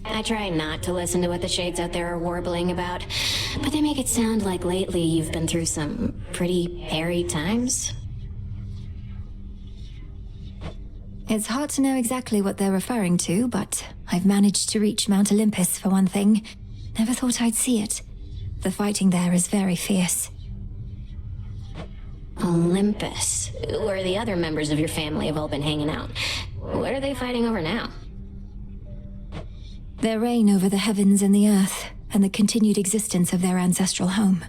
I try not to listen to what the shades out there are warbling about, but they make it sound like lately you've been through some pretty hairy times. It's hard to know exactly what they're referring to, but I've managed to reach Mount Olympus for one thing. Never thought I'd see it. The fighting there is very fierce. Olympus, where the other members of your family have all been hanging out. What are they fighting over now? Their reign over the heavens and the earth, and the continued existence of their ancestral home.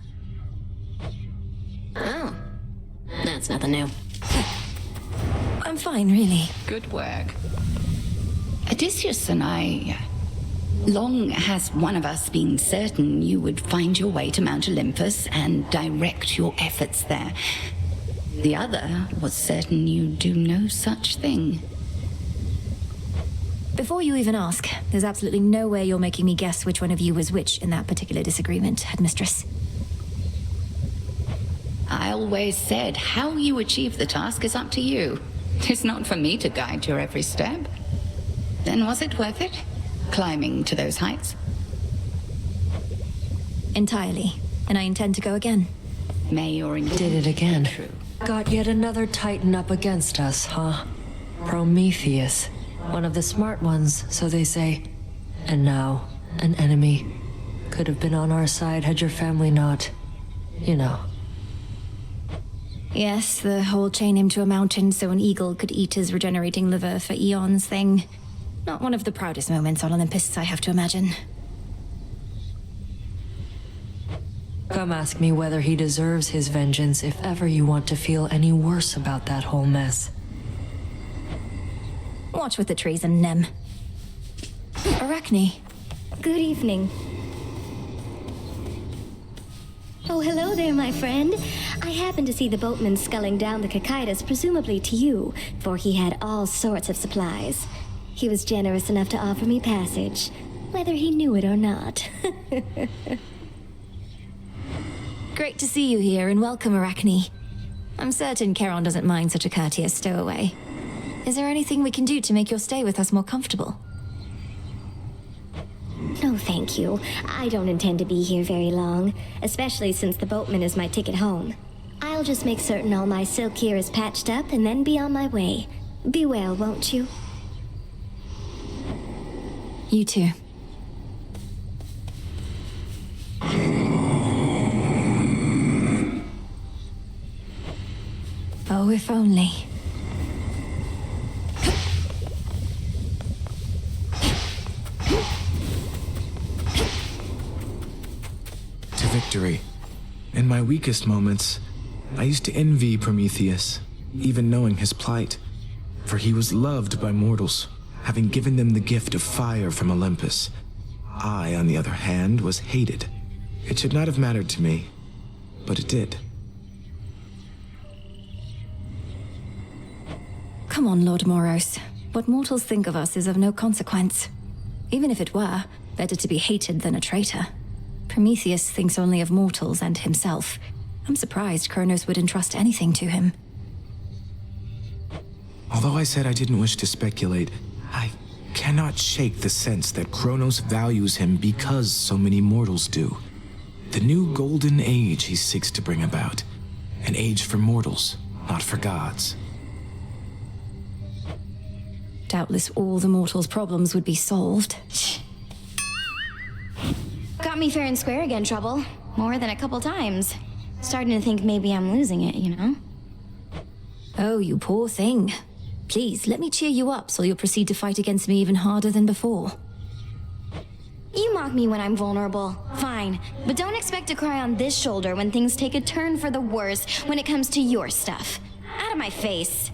Oh, that's nothing new. I'm fine, really. Good work. Odysseus and I... Long has one of us been certain you would find your way to Mount Olympus and direct your efforts there. The other was certain you'd do no such thing. Before you even ask, there's absolutely no way you're making me guess which one of you was which in that particular disagreement, Headmistress. I always said how you achieve the task is up to you. It's not for me to guide your every step. Then was it worth it? Climbing to those heights? Entirely. And I intend to go again. May your Did it again. True. Got yet another Titan up against us, huh? Prometheus. One of the smart ones, so they say. And now, an enemy. Could have been on our side had your family not... you know. Yes, the whole chain him to a mountain so an eagle could eat his regenerating liver for eons thing. Not one of the proudest moments on Olympus, I have to imagine. Come ask me whether he deserves his vengeance if ever you want to feel any worse about that whole mess. Watch with the treason, Nem. Arachne. Good evening. Oh, hello there, my friend. I happened to see the boatman sculling down the Cicadas, presumably to you, for he had all sorts of supplies. He was generous enough to offer me passage, whether he knew it or not. Great to see you here, and welcome, Arachne. I'm certain Charon doesn't mind such a courteous stowaway. Is there anything we can do to make your stay with us more comfortable? No, thank you. I don't intend to be here very long, especially since the boatman is my ticket home. I'll just make certain all my silk here is patched up and then be on my way. Be well, won't you? You too. Oh, if only. To victory. In my weakest moments, I used to envy Prometheus, even knowing his plight, for he was loved by mortals, having given them the gift of fire from Olympus. I, on the other hand, was hated. It should not have mattered to me, but it did. Come on, Lord Moros. What mortals think of us is of no consequence. Even if it were, better to be hated than a traitor. Prometheus thinks only of mortals and himself. I'm surprised Kronos would entrust anything to him. Although I said I didn't wish to speculate, I cannot shake the sense that Kronos values him because so many mortals do. The new golden age he seeks to bring about. An age for mortals, not for gods. Doubtless all the mortals' problems would be solved. Got me fair and square again, Trouble. More than a couple times. Starting to think maybe I'm losing it, you know? Oh, you poor thing. Please, let me cheer you up so you'll proceed to fight against me even harder than before. You mock me when I'm vulnerable. Fine. But don't expect to cry on this shoulder when things take a turn for the worse when it comes to your stuff. Out of my face.